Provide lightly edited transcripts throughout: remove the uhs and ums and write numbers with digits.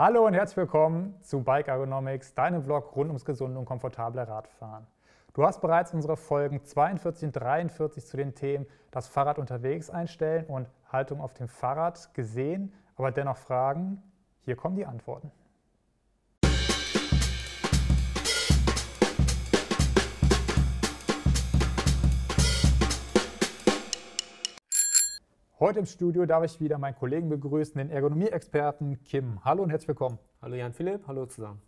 Hallo und herzlich willkommen zu Bike Ergonomics, deinem Vlog rund ums gesunde und komfortable Radfahren. Du hast bereits unsere Folgen 42 und 43 zu den Themen das Fahrrad unterwegs einstellen und Haltung auf dem Fahrrad gesehen, aber dennoch Fragen. Hier kommen die Antworten. Heute im Studio darf ich wieder meinen Kollegen begrüßen, den Ergonomie-Experten Kim. Hallo und herzlich willkommen. Hallo Jan-Philipp, hallo zusammen.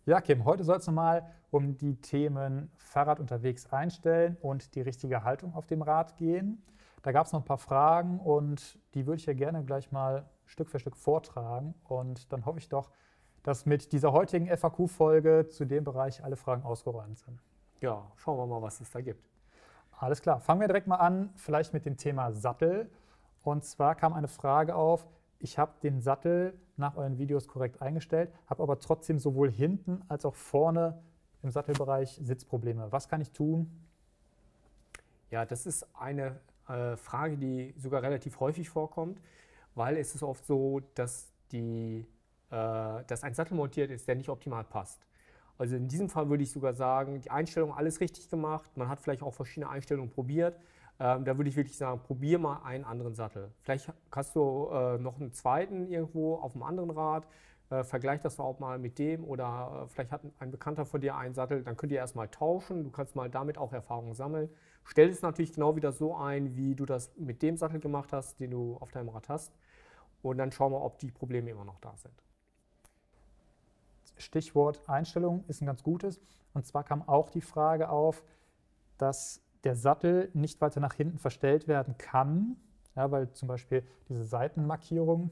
Ja, Kim, heute soll es nochmal um die Themen Fahrrad unterwegs einstellen und die richtige Haltung auf dem Rad gehen. Da gab es noch ein paar Fragen und die würde ich ja gerne gleich mal Stück für Stück vortragen. Und dann hoffe ich doch, dass mit dieser heutigen FAQ-Folge zu dem Bereich alle Fragen ausgeräumt sind. Ja, schauen wir mal, was es da gibt. Alles klar, fangen wir direkt mal an, vielleicht mit dem Thema Sattel. Und zwar kam eine Frage auf, ich habe den Sattel nach euren Videos korrekt eingestellt, habe aber trotzdem sowohl hinten als auch vorne im Sattelbereich Sitzprobleme. Was kann ich tun? Ja, das ist eine Frage, die sogar relativ häufig vorkommt, weil es ist oft so, dass ein Sattel montiert ist, der nicht optimal passt. Also in diesem Fall würde ich sogar sagen, die Einstellung alles richtig gemacht. Man hat vielleicht auch verschiedene Einstellungen probiert. Da würde ich wirklich sagen, probier mal einen anderen Sattel. Vielleicht hast du noch einen zweiten irgendwo auf einem anderen Rad. Vergleich das auch mal mit dem oder vielleicht hat ein Bekannter von dir einen Sattel. Dann könnt ihr erstmal tauschen. Du kannst mal damit auch Erfahrungen sammeln. Stell es natürlich genau wieder so ein, wie du das mit dem Sattel gemacht hast, den du auf deinem Rad hast. Und dann schauen wir, ob die Probleme immer noch da sind. Stichwort Einstellung ist ein ganz gutes. Und zwar kam auch die Frage auf, dass der Sattel nicht weiter nach hinten verstellt werden kann, ja, weil zum Beispiel diese Seitenmarkierung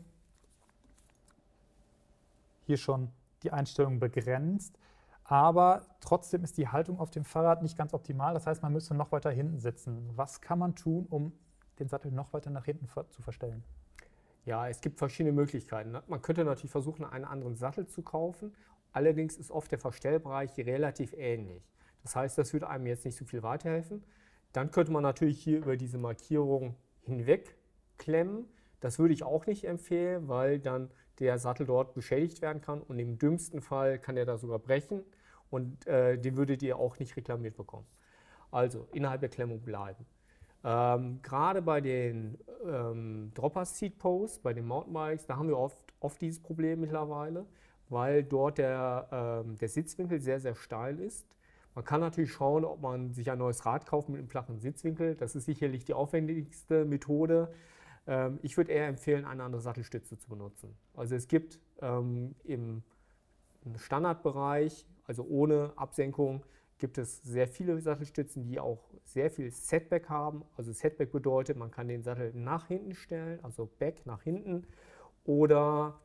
hier schon die Einstellung begrenzt, aber trotzdem ist die Haltung auf dem Fahrrad nicht ganz optimal, das heißt, man müsste noch weiter hinten sitzen. Was kann man tun, um den Sattel noch weiter nach hinten zu verstellen? Ja, es gibt verschiedene Möglichkeiten. Man könnte natürlich versuchen, einen anderen Sattel zu kaufen, allerdings ist oft der Verstellbereich relativ ähnlich. Das heißt, das würde einem jetzt nicht so viel weiterhelfen. Dann könnte man natürlich hier über diese Markierung hinweg klemmen. Das würde ich auch nicht empfehlen, weil dann der Sattel dort beschädigt werden kann und im dümmsten Fall kann er da sogar brechen und den würdet ihr auch nicht reklamiert bekommen. Also innerhalb der Klemmung bleiben. Gerade bei den Dropper-Seat Posts, bei den Mountainbikes, da haben wir oft dieses Problem mittlerweile, weil dort der Sitzwinkel sehr, sehr steil ist. Man kann natürlich schauen, ob man sich ein neues Rad kauft mit einem flachen Sitzwinkel. Das ist sicherlich die aufwendigste Methode. Ich würde eher empfehlen, eine andere Sattelstütze zu benutzen. Also es gibt im Standardbereich, also ohne Absenkung, gibt es sehr viele Sattelstützen, die auch sehr viel Setback haben. Also Setback bedeutet, man kann den Sattel nach hinten stellen, also Back nach hinten. Oder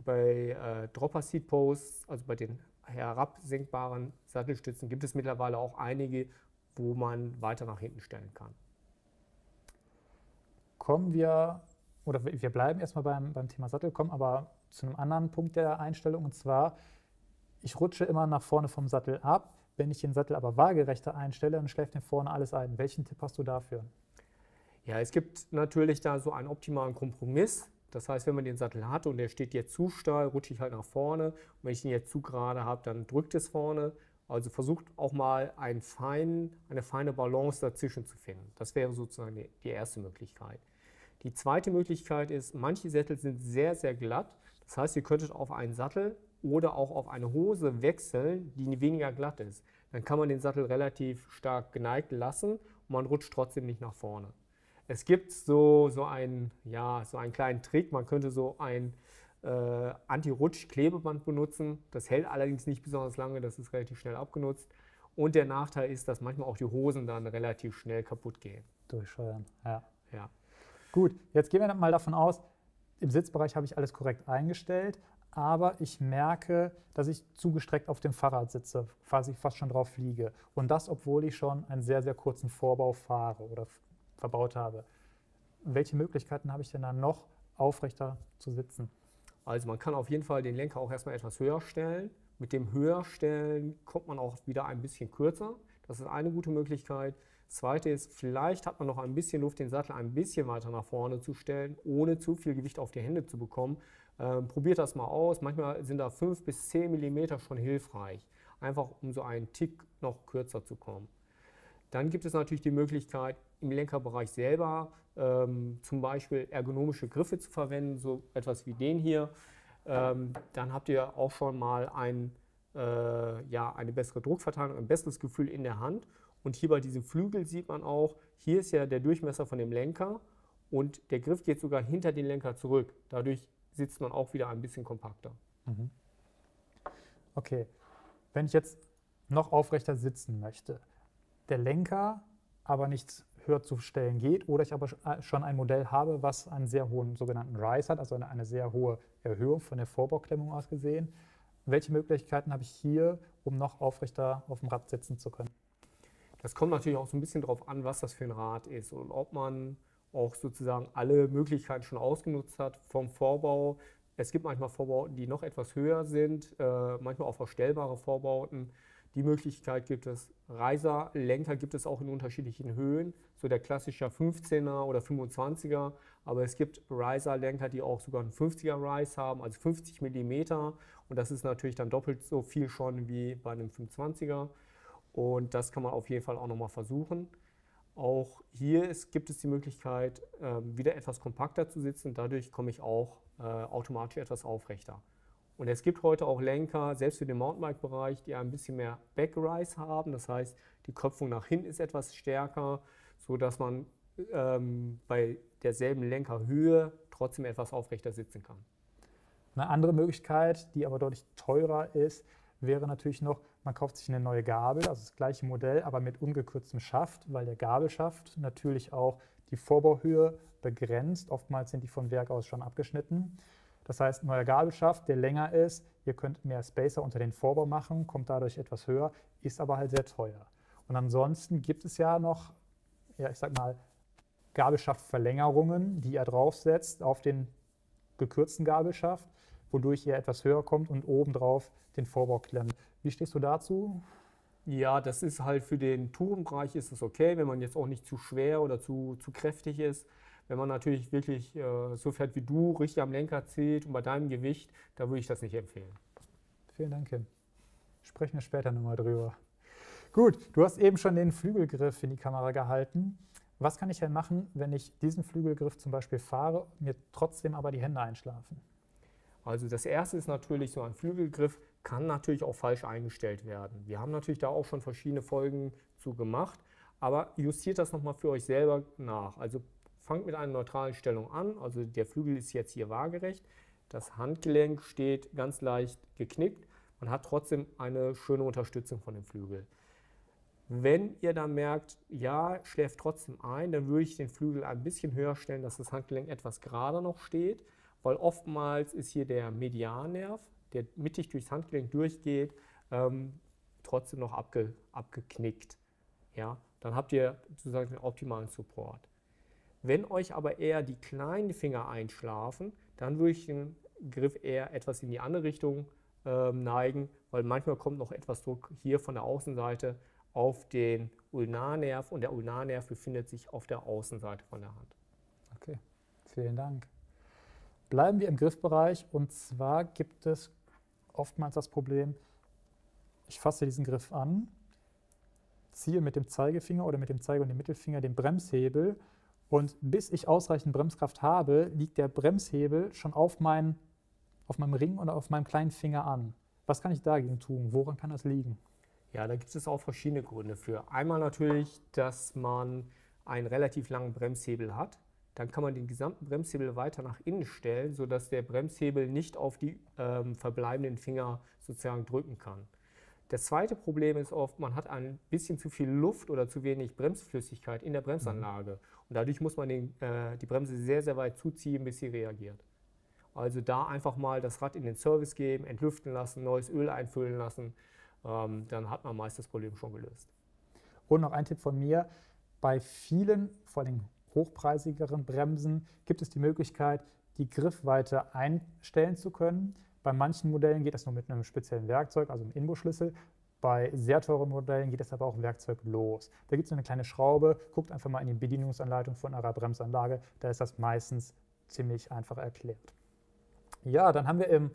bei Dropper Seat Posts, also bei den herabsenkbaren Sattelstützen, gibt es mittlerweile auch einige, wo man weiter nach hinten stellen kann. Wir bleiben erstmal beim Thema Sattel, kommen aber zu einem anderen Punkt der Einstellung, und zwar, ich rutsche immer nach vorne vom Sattel ab. Wenn ich den Sattel aber waagerechter einstelle, dann schläft den vorne alles ein. Welchen Tipp hast du dafür? Ja, es gibt natürlich da so einen optimalen Kompromiss. Das heißt, wenn man den Sattel hat und der steht jetzt zu steil, rutsche ich halt nach vorne. Und wenn ich ihn jetzt zu gerade habe, dann drückt es vorne. Also versucht auch mal eine feine Balance dazwischen zu finden. Das wäre sozusagen die erste Möglichkeit. Die zweite Möglichkeit ist, manche Sättel sind sehr, sehr glatt. Das heißt, ihr könntet auf einen Sattel oder auch auf eine Hose wechseln, die weniger glatt ist. Dann kann man den Sattel relativ stark geneigt lassen und man rutscht trotzdem nicht nach vorne. Es gibt so einen kleinen Trick, man könnte so ein Anti-Rutsch-Klebeband benutzen. Das hält allerdings nicht besonders lange, das ist relativ schnell abgenutzt. Und der Nachteil ist, dass manchmal auch die Hosen dann relativ schnell kaputt gehen. Durchscheuern, ja. Ja. Gut, jetzt gehen wir mal davon aus, im Sitzbereich habe ich alles korrekt eingestellt, aber ich merke, dass ich zugestreckt auf dem Fahrrad sitze, quasi fast schon drauf liege. Und das, obwohl ich schon einen sehr, sehr kurzen Vorbau fahre oder verbaut habe. Welche Möglichkeiten habe ich denn dann noch, aufrechter zu sitzen? Also man kann auf jeden Fall den Lenker auch erstmal etwas höher stellen. Mit dem Höherstellen kommt man auch wieder ein bisschen kürzer. Das ist eine gute Möglichkeit. Das zweite ist, vielleicht hat man noch ein bisschen Luft, den Sattel ein bisschen weiter nach vorne zu stellen, ohne zu viel Gewicht auf die Hände zu bekommen, Probiert das mal aus. Manchmal sind da 5 bis 10 Millimeter schon hilfreich, einfach um so einen Tick noch kürzer zu kommen. Dann gibt es natürlich die Möglichkeit, im Lenkerbereich selber zum Beispiel ergonomische Griffe zu verwenden, so etwas wie den hier. Dann habt ihr auch schon mal eine bessere Druckverteilung, ein besseres Gefühl in der Hand. Und hier bei diesem Flügel sieht man auch, hier ist ja der Durchmesser von dem Lenker und der Griff geht sogar hinter den Lenker zurück. Dadurch sitzt man auch wieder ein bisschen kompakter. Mhm. Okay, wenn ich jetzt noch aufrechter sitzen möchte, der Lenker aber nicht höher zu stellen geht oder ich aber schon ein Modell habe, was einen sehr hohen sogenannten Rise hat, also eine sehr hohe Erhöhung von der Vorbauklemmung aus gesehen, welche Möglichkeiten habe ich hier, um noch aufrechter auf dem Rad sitzen zu können? Das kommt natürlich auch so ein bisschen darauf an, was das für ein Rad ist und ob man auch sozusagen alle Möglichkeiten schon ausgenutzt hat vom Vorbau. Es gibt manchmal Vorbauten, die noch etwas höher sind, manchmal auch verstellbare Vorbauten. Die Möglichkeit gibt es. Riser-Lenker gibt es auch in unterschiedlichen Höhen, so der klassische 15er oder 25er, aber es gibt Riser-Lenker, die auch sogar einen 50er Rise haben, also 50 mm und das ist natürlich dann doppelt so viel schon wie bei einem 25er und das kann man auf jeden Fall auch nochmal versuchen. Auch hier gibt es die Möglichkeit, wieder etwas kompakter zu sitzen, dadurch komme ich auch automatisch etwas aufrechter. Und es gibt heute auch Lenker, selbst für den Mountainbike-Bereich, die ein bisschen mehr Backrise haben. Das heißt, die Köpfung nach hinten ist etwas stärker, sodass man bei derselben Lenkerhöhe trotzdem etwas aufrechter sitzen kann. Eine andere Möglichkeit, die aber deutlich teurer ist, wäre natürlich noch, man kauft sich eine neue Gabel, also das gleiche Modell, aber mit ungekürztem Schaft, weil der Gabelschaft natürlich auch die Vorbauhöhe begrenzt. Oftmals sind die von Werk aus schon abgeschnitten. Das heißt, ein neuer Gabelschaft, der länger ist, ihr könnt mehr Spacer unter den Vorbau machen, kommt dadurch etwas höher, ist aber halt sehr teuer. Und ansonsten gibt es ja noch, ja, ich sag mal, Gabelschaftverlängerungen, die ihr draufsetzt auf den gekürzten Gabelschaft, wodurch ihr etwas höher kommt und obendrauf den Vorbau klemmt. Wie stehst du dazu? Ja, das ist halt für den Tourenbereich ist es okay, wenn man jetzt auch nicht zu schwer oder zu kräftig ist. Wenn man natürlich wirklich so fährt wie du, richtig am Lenker zieht und bei deinem Gewicht, da würde ich das nicht empfehlen. Vielen Dank, Kim. Sprechen wir später nochmal drüber. Gut, du hast eben schon den Flügelgriff in die Kamera gehalten. Was kann ich denn machen, wenn ich diesen Flügelgriff zum Beispiel fahre, mir trotzdem aber die Hände einschlafen? Also das erste ist natürlich, so ein Flügelgriff kann natürlich auch falsch eingestellt werden. Wir haben natürlich da auch schon verschiedene Folgen zu gemacht, aber justiert das nochmal für euch selber nach. Also fangt mit einer neutralen Stellung an, also der Flügel ist jetzt hier waagerecht, das Handgelenk steht ganz leicht geknickt, man hat trotzdem eine schöne Unterstützung von dem Flügel. Wenn ihr dann merkt, ja, schläft trotzdem ein, dann würde ich den Flügel ein bisschen höher stellen, dass das Handgelenk etwas gerade noch steht, weil oftmals ist hier der Mediannerv, der mittig durchs Handgelenk durchgeht, trotzdem noch abgeknickt. Ja? Dann habt ihr sozusagen den optimalen Support. Wenn euch aber eher die kleinen Finger einschlafen, dann würde ich den Griff eher etwas in die andere Richtung neigen, weil manchmal kommt noch etwas Druck hier von der Außenseite auf den Ulnarnerv und der Ulnarnerv befindet sich auf der Außenseite von der Hand. Okay, vielen Dank. Bleiben wir im Griffbereich und zwar gibt es oftmals das Problem, ich fasse diesen Griff an, ziehe mit dem Zeigefinger oder mit dem Zeige- und dem Mittelfinger den Bremshebel und bis ich ausreichend Bremskraft habe, liegt der Bremshebel schon auf meinem Ring oder auf meinem kleinen Finger an. Was kann ich dagegen tun? Woran kann das liegen? Ja, da gibt es auch verschiedene Gründe für. Einmal natürlich, dass man einen relativ langen Bremshebel hat. Dann kann man den gesamten Bremshebel weiter nach innen stellen, sodass der Bremshebel nicht auf die verbleibenden Finger sozusagen drücken kann. Das zweite Problem ist oft, man hat ein bisschen zu viel Luft oder zu wenig Bremsflüssigkeit in der Bremsanlage. Und dadurch muss man die Bremse sehr, sehr weit zuziehen, bis sie reagiert. Also da einfach mal das Rad in den Service geben, entlüften lassen, neues Öl einfüllen lassen. Dann hat man meist das Problem schon gelöst. Und noch ein Tipp von mir, bei vielen, vor allem hochpreisigeren Bremsen, gibt es die Möglichkeit, die Griffweite einstellen zu können. Bei manchen Modellen geht das nur mit einem speziellen Werkzeug, also einem Inbusschlüssel. Bei sehr teuren Modellen geht es aber auch werkzeuglos. Da gibt es eine kleine Schraube, guckt einfach mal in die Bedienungsanleitung von eurer Bremsanlage, da ist das meistens ziemlich einfach erklärt. Ja, dann haben wir im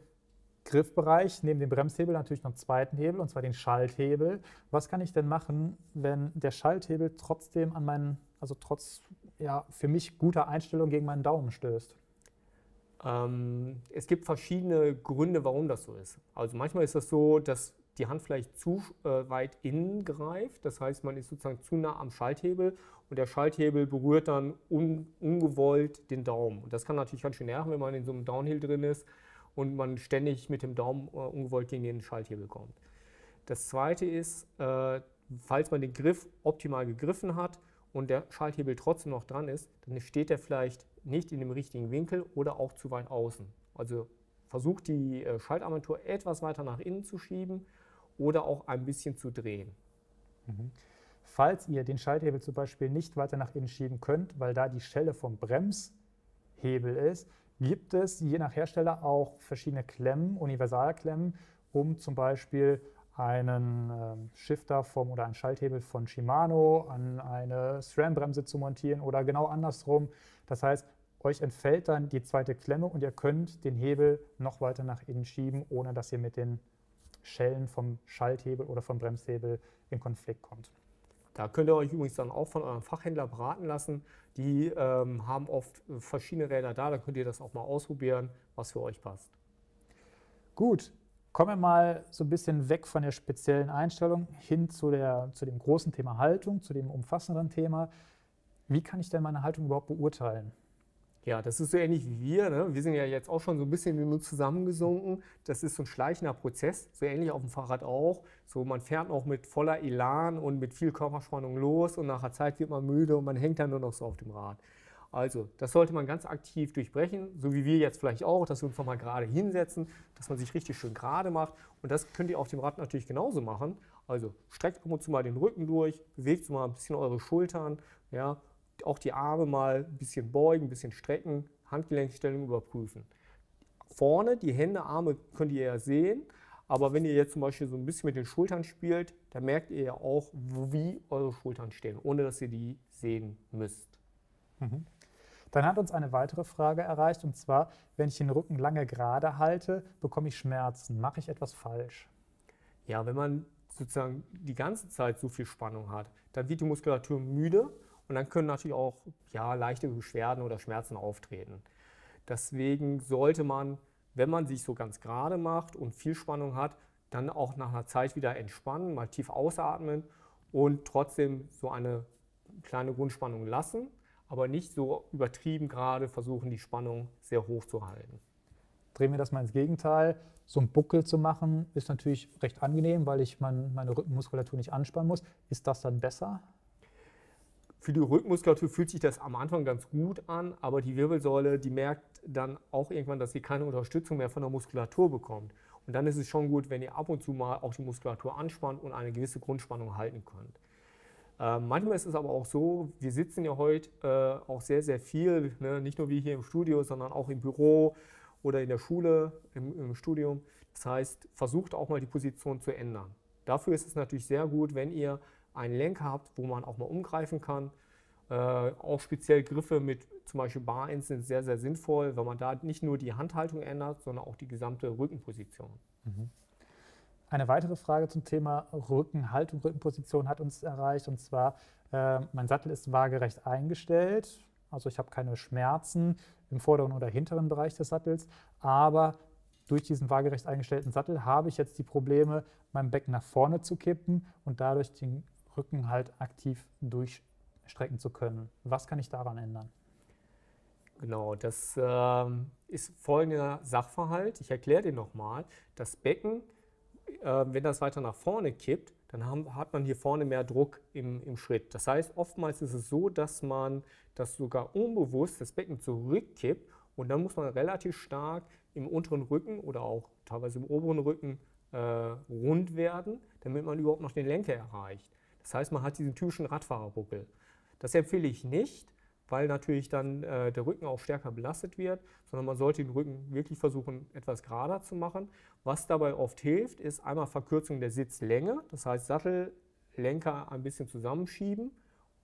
Griffbereich neben dem Bremshebel natürlich noch einen zweiten Hebel, und zwar den Schalthebel. Was kann ich denn machen, wenn der Schalthebel trotzdem an meinen, also trotz für mich guter Einstellung gegen meinen Daumen stößt? Es gibt verschiedene Gründe, warum das so ist. Also manchmal ist das so, dass die Hand vielleicht zu weit innen greift. Das heißt, man ist sozusagen zu nah am Schalthebel und der Schalthebel berührt dann ungewollt den Daumen. Und das kann natürlich ganz schön nerven, wenn man in so einem Downhill drin ist und man ständig mit dem Daumen ungewollt gegen den Schalthebel kommt. Das zweite ist, falls man den Griff optimal gegriffen hat und der Schalthebel trotzdem noch dran ist, dann steht er vielleicht nicht in dem richtigen Winkel oder auch zu weit außen. Also versucht die Schaltarmatur etwas weiter nach innen zu schieben oder auch ein bisschen zu drehen. Falls ihr den Schalthebel zum Beispiel nicht weiter nach innen schieben könnt, weil da die Schelle vom Bremshebel ist, gibt es je nach Hersteller auch verschiedene Klemmen, Universalklemmen, um zum Beispiel einen Shifter oder einen Schalthebel von Shimano an eine SRAM-Bremse zu montieren oder genau andersrum. Das heißt, euch entfällt dann die zweite Klemme und ihr könnt den Hebel noch weiter nach innen schieben, ohne dass ihr mit den Schellen vom Schalthebel oder vom Bremshebel in Konflikt kommt. Da könnt ihr euch übrigens dann auch von eurem Fachhändler beraten lassen. Die haben oft verschiedene Räder da könnt ihr das auch mal ausprobieren, was für euch passt. Gut, kommen wir mal so ein bisschen weg von der speziellen Einstellung hin zu dem großen Thema Haltung, zu dem umfassenderen Thema. Wie kann ich denn meine Haltung überhaupt beurteilen? Ja, das ist so ähnlich wie wir. Ne? Wir sind ja jetzt auch schon so ein bisschen nur zusammengesunken. Das ist so ein schleichender Prozess, so ähnlich auf dem Fahrrad auch. So, man fährt noch mit voller Elan und mit viel Körperspannung los und nach einer Zeit wird man müde und man hängt dann nur noch so auf dem Rad. Also, das sollte man ganz aktiv durchbrechen, so wie wir jetzt vielleicht auch, dass wir uns nochmal gerade hinsetzen, dass man sich richtig schön gerade macht. Und das könnt ihr auf dem Rad natürlich genauso machen. Also, streckt ab und zu mal den Rücken durch, bewegt so mal ein bisschen eure Schultern, ja. Auch die Arme mal ein bisschen beugen, ein bisschen strecken, Handgelenkstellung überprüfen. Vorne, die Hände, Arme könnt ihr ja sehen, aber wenn ihr jetzt zum Beispiel so ein bisschen mit den Schultern spielt, dann merkt ihr ja auch, wie eure Schultern stehen, ohne dass ihr die sehen müsst. Dann hat uns eine weitere Frage erreicht, und zwar, wenn ich den Rücken lange gerade halte, bekomme ich Schmerzen. Mache ich etwas falsch? Ja, wenn man sozusagen die ganze Zeit so viel Spannung hat, dann wird die Muskulatur müde. Und dann können natürlich auch leichte Beschwerden oder Schmerzen auftreten. Deswegen sollte man, wenn man sich so ganz gerade macht und viel Spannung hat, dann auch nach einer Zeit wieder entspannen, mal tief ausatmen und trotzdem so eine kleine Grundspannung lassen, aber nicht so übertrieben gerade versuchen, die Spannung sehr hoch zu halten. Drehen wir das mal ins Gegenteil. So einen Buckel zu machen, ist natürlich recht angenehm, weil ich meine Rückenmuskulatur nicht anspannen muss. Ist das dann besser? Für die Rückenmuskulatur fühlt sich das am Anfang ganz gut an, aber die Wirbelsäule, die merkt dann auch irgendwann, dass sie keine Unterstützung mehr von der Muskulatur bekommt. Und dann ist es schon gut, wenn ihr ab und zu mal auch die Muskulatur anspannt und eine gewisse Grundspannung halten könnt. Manchmal ist es aber auch so, wir sitzen ja heute auch sehr, sehr viel, ne? Nicht nur wie hier im Studio, sondern auch im Büro oder in der Schule, im Studium. Das heißt, versucht auch mal die Position zu ändern. Dafür ist es natürlich sehr gut, wenn ihr einen Lenker habt, wo man auch mal umgreifen kann. Auch speziell Griffe mit zum Beispiel Bar-Ends sind sehr, sehr sinnvoll, weil man da nicht nur die Handhaltung ändert, sondern auch die gesamte Rückenposition. Eine weitere Frage zum Thema Rückenhaltung, Rückenposition hat uns erreicht, und zwar, mein Sattel ist waagerecht eingestellt, also ich habe keine Schmerzen im vorderen oder hinteren Bereich des Sattels, aber durch diesen waagerecht eingestellten Sattel habe ich jetzt die Probleme, mein Becken nach vorne zu kippen und dadurch den Rücken halt aktiv durchstrecken zu können. Was kann ich daran ändern? Genau, das ist folgender Sachverhalt. Ich erkläre den nochmal. Das Becken, wenn das weiter nach vorne kippt, dann hat man hier vorne mehr Druck im Schritt. Das heißt, oftmals ist es so, dass man das sogar unbewusst das Becken zurückkippt und dann muss man relativ stark im unteren Rücken oder auch teilweise im oberen Rücken rund werden, damit man überhaupt noch den Lenker erreicht. Das heißt, man hat diesen typischen Radfahrerbuckel. Das empfehle ich nicht, weil natürlich dann der Rücken auch stärker belastet wird, sondern man sollte den Rücken wirklich versuchen, etwas gerader zu machen. Was dabei oft hilft, ist einmal Verkürzung der Sitzlänge, das heißt Sattellenker ein bisschen zusammenschieben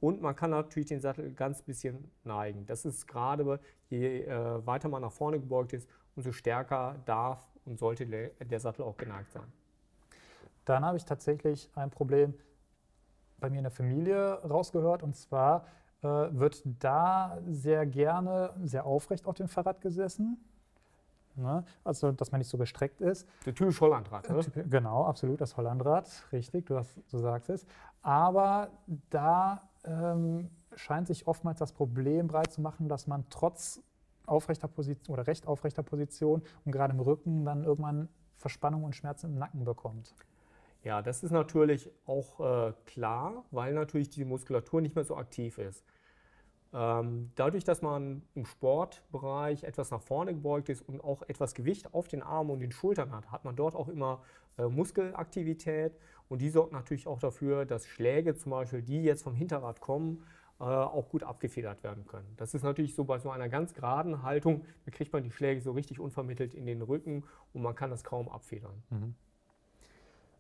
und man kann natürlich den Sattel ganz bisschen neigen. Das ist gerade, je weiter man nach vorne gebeugt ist, umso stärker darf und sollte der Sattel auch geneigt sein. Dann habe ich tatsächlich ein Problem bei mir in der Familie rausgehört, und zwar wird da sehr gerne sehr aufrecht auf dem Fahrrad gesessen. Ne? Also, dass man nicht so gestreckt ist. Der typisch Hollandrad, ne? Genau, absolut, das Hollandrad, richtig, du sagst es. Aber da scheint sich oftmals das Problem breit zu machen, dass man trotz aufrechter Position oder recht aufrechter Position und gerade im Rücken dann irgendwann Verspannung und Schmerzen im Nacken bekommt. Ja, das ist natürlich auch klar, weil natürlich die Muskulatur nicht mehr so aktiv ist. Dadurch, dass man im Sportbereich etwas nach vorne gebeugt ist und auch etwas Gewicht auf den Armen und den Schultern hat, hat man dort auch immer Muskelaktivität, und die sorgt natürlich auch dafür, dass Schläge zum Beispiel, die jetzt vom Hinterrad kommen, auch gut abgefedert werden können. Das ist natürlich so bei so einer ganz geraden Haltung, da kriegt man die Schläge so richtig unvermittelt in den Rücken und man kann das kaum abfedern. Mhm.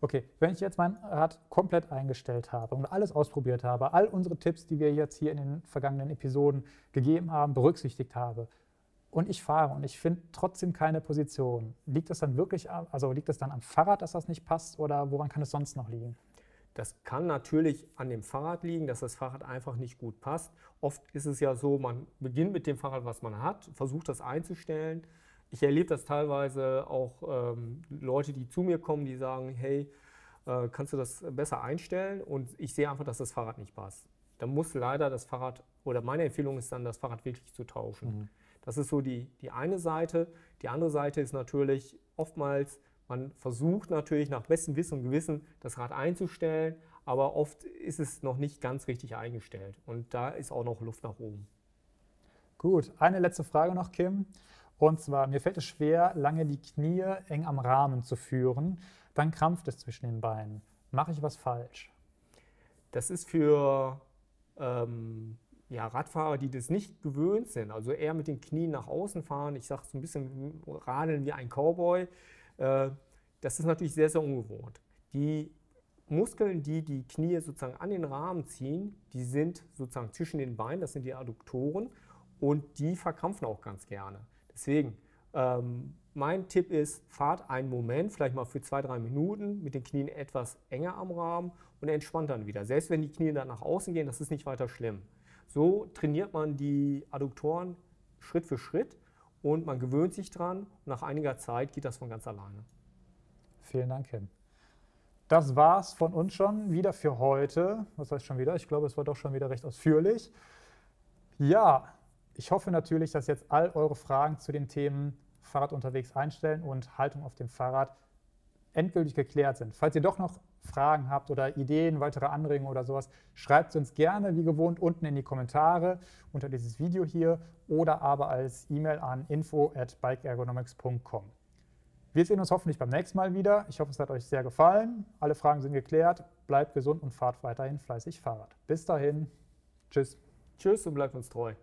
Okay, wenn ich jetzt mein Rad komplett eingestellt habe und alles ausprobiert habe, all unsere Tipps, die wir jetzt hier in den vergangenen Episoden gegeben haben, berücksichtigt habe, und ich fahre und ich finde trotzdem keine Position, liegt das dann wirklich, also liegt das dann am Fahrrad, dass das nicht passt, oder woran kann es sonst noch liegen? Das kann natürlich an dem Fahrrad liegen, dass das Fahrrad einfach nicht gut passt. Oft ist es ja so, man beginnt mit dem Fahrrad, was man hat, versucht das einzustellen. Ich erlebe das teilweise auch Leute, die zu mir kommen, die sagen, hey, kannst du das besser einstellen? Und ich sehe einfach, dass das Fahrrad nicht passt. Dann muss leider das Fahrrad, oder meine Empfehlung ist dann, das Fahrrad wirklich zu tauschen. Mhm. Das ist so die eine Seite. Die andere Seite ist natürlich oftmals, man versucht natürlich nach bestem Wissen und Gewissen das Rad einzustellen, aber oft ist es noch nicht ganz richtig eingestellt. Und da ist auch noch Luft nach oben. Gut, eine letzte Frage noch, Kim. Und zwar, mir fällt es schwer, lange die Knie eng am Rahmen zu führen. Dann krampft es zwischen den Beinen. Mache ich was falsch? Das ist für Radfahrer, die das nicht gewöhnt sind, also eher mit den Knien nach außen fahren, ich sage so ein bisschen radeln wie ein Cowboy, das ist natürlich sehr, sehr ungewohnt. Die Muskeln, die die Knie sozusagen an den Rahmen ziehen, die sind sozusagen zwischen den Beinen, das sind die Adduktoren, und die verkrampfen auch ganz gerne. Deswegen, mein Tipp ist, fahrt einen Moment, vielleicht mal für 2-3 Minuten mit den Knien etwas enger am Rahmen und entspannt dann wieder. Selbst wenn die Knie dann nach außen gehen, das ist nicht weiter schlimm. So trainiert man die Adduktoren Schritt für Schritt und man gewöhnt sich dran. Nach einiger Zeit geht das von ganz alleine. Vielen Dank, Kim. Das war's von uns schon wieder für heute. Was heißt schon wieder? Ich glaube, es war doch schon wieder recht ausführlich. Ja, ich hoffe natürlich, dass jetzt all eure Fragen zu den Themen Fahrrad unterwegs einstellen und Haltung auf dem Fahrrad endgültig geklärt sind. Falls ihr doch noch Fragen habt oder Ideen, weitere Anregungen oder sowas, schreibt es uns gerne wie gewohnt unten in die Kommentare unter dieses Video hier oder aber als E-Mail an info@bikeergonomics.com. Wir sehen uns hoffentlich beim nächsten Mal wieder. Ich hoffe, es hat euch sehr gefallen. Alle Fragen sind geklärt. Bleibt gesund und fahrt weiterhin fleißig Fahrrad. Bis dahin. Tschüss. Tschüss und bleibt uns treu.